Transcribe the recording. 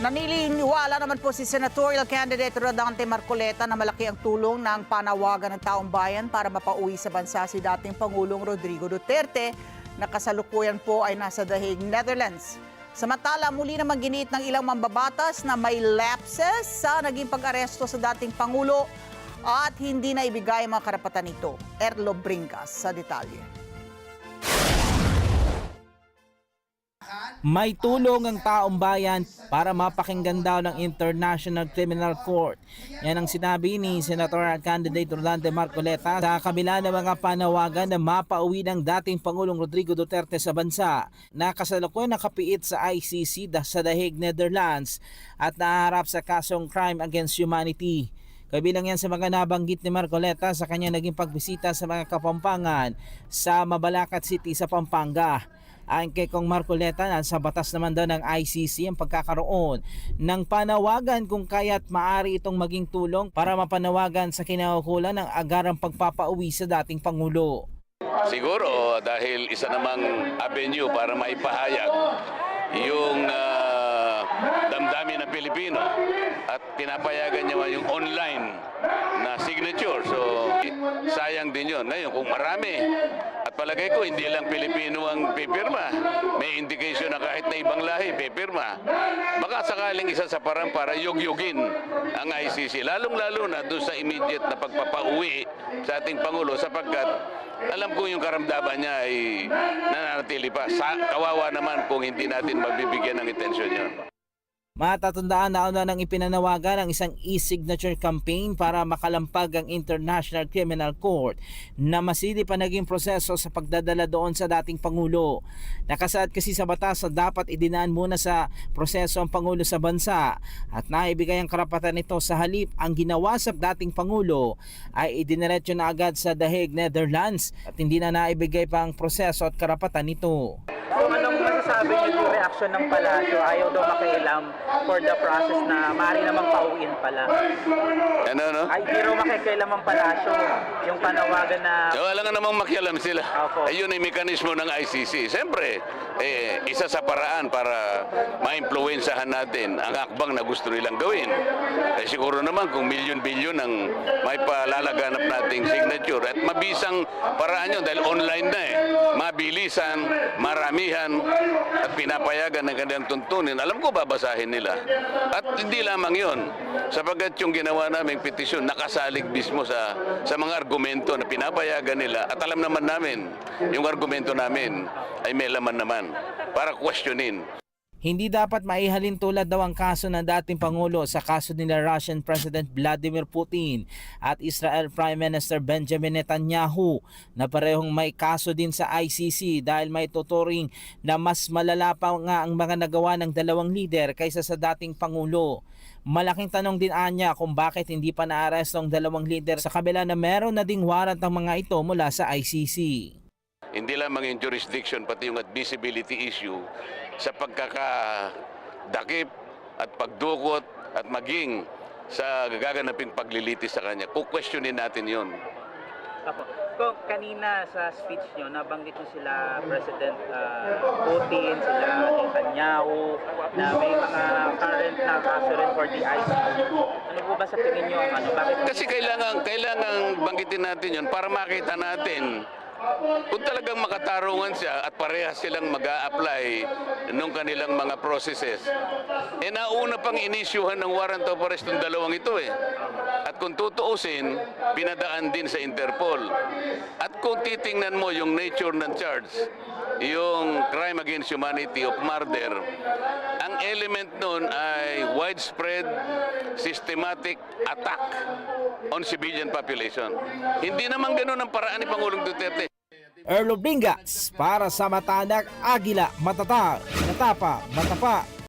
Naniniwala naman po si senatorial candidate Rodante Marcoleta na malaki ang tulong ng panawagan ng taong bayan para mapauwi sa bansa si dating Pangulong Rodrigo Duterte na kasalukuyan po ay nasa The Hague, Netherlands. Samantala, muli namang giniit ng ilang mambabatas na may lapses sa naging pag-aresto sa dating Pangulo at hindi na ibigay ang mga karapatan nito. Erlo Bringas sa detalye. May tulong ang taong bayan para mapakinggan daw ng International Criminal Court. Yan ang sinabi ni Senatorial candidate Rodante Marcoleta sa kabila ng mga panawagan na mapauwi ng dating Pangulong Rodrigo Duterte sa bansa na kasalukuyan nakapiit sa ICC sa The Hague, Netherlands at naharap sa kasong crime against humanity. Kabilang yan sa mga nabanggit ni Marcoleta sa kanya naging pagbisita sa mga Kapampangan sa Mabalacat City sa Pampanga. Ayon kay Kong Marcoleta, sa batas naman daw ng ICC ang pagkakaroon ng panawagan kung kaya't maaari itong maging tulong para mapanawagan sa kinaukulan ng agarang pagpapauwi sa dating Pangulo. Siguro dahil isa namang avenue para maipahayag yung damdamin ng Pilipino at pinapayagan niya yung online na signature. So sayang din yun. Ngayon kung marami at palagay ko hindi lang Pilipino ang pipirma, may indication na kahit na ibang lahi pipirma, baka sakaling isa sa parang para yugyugin ang ICC, lalong-lalo na doon sa immediate na pagpapauwi sa ating Pangulo sapagkat alam ko yung karamdaman niya ay nananatili pa. Kawawa naman kung hindi natin mabibigyan ng atensyon yun. Matatandaan na nang ipinanawagan ang isang e-signature campaign para makalampag ang International Criminal Court na masilip pa naging proseso sa pagdadala doon sa dating Pangulo. Nakasaad kasi sa batas na dapat idinaan muna sa proseso ang Pangulo sa bansa at naibigay ang karapatan nito sa halip ang ginawa sa dating Pangulo ay idiniretso na agad sa The Hague, Netherlands at hindi na naibigay pa ang proseso at karapatan nito. Kung anong masasabi niyo yung reaksyon ng palasyo, ayaw daw makialam for the process na maaari namang pauwiin pala. Ano, no? Ay, di raw makikialam ang palasyo, yung panawagan na... So, wala nga namang makialam sila. Ayun ay mekanismo ng ICC. Siyempre, isa sa paraan para ma-influensyahan natin ang akbang na gusto nilang gawin. Siguro naman kung milyon-bilyon ang may palalaganap nating signature at mabisang paraan yun dahil online na mabilisan, maramihan at pinapayagan ng kanilang tuntunin. Alam ko babasahin nila. At hindi lamang yun, sapagkat yung ginawa naming petisyon nakasalig mismo sa mga argumento na pinapayagan nila at alam naman namin yung argumento namin ay may laman naman para questionin. Hindi dapat maihalin tulad daw ang kaso ng dating Pangulo sa kaso nila Russian President Vladimir Putin at Israel Prime Minister Benjamin Netanyahu na parehong may kaso din sa ICC dahil may tuturing na mas malala pa nga ang mga nagawa ng dalawang lider kaysa sa dating Pangulo. Malaking tanong din anya kung bakit hindi pa naaresto ang dalawang lider sa kabila na meron na ding warrant ang mga ito mula sa ICC. Hindi lamang yung jurisdiction pati yung admissibility issue sa pagkakadakip at pagdukot at maging sa gaganaping paglilitis sa kanya. Kukwestiyonin natin yun. Kung kanina sa speech nyo, nabanggit nyo sila President Putin, sila Netanyahu, na may mga current na kaso rin for the ICC. Ano po ba sa tingin nyo ang ano? Bakit? Kasi kailangan banggitin natin yun para makita natin kung talagang makatarungan siya at parehas silang mag-a-apply nung kanilang mga processes. Nauna pang inisyuhan ng warrant of arrest ng dalawang ito At kung tutuusin, pinadaan din sa Interpol. At kung titingnan mo yung nature ng charge, yung crime against humanity of murder, ang element nun ay widespread systematic attack on civilian population. Hindi naman ganun ang paraan ni Pangulong Duterte. Erlo Bringas para sa Matanak, Agila, Matatag, Matapa, Matapa.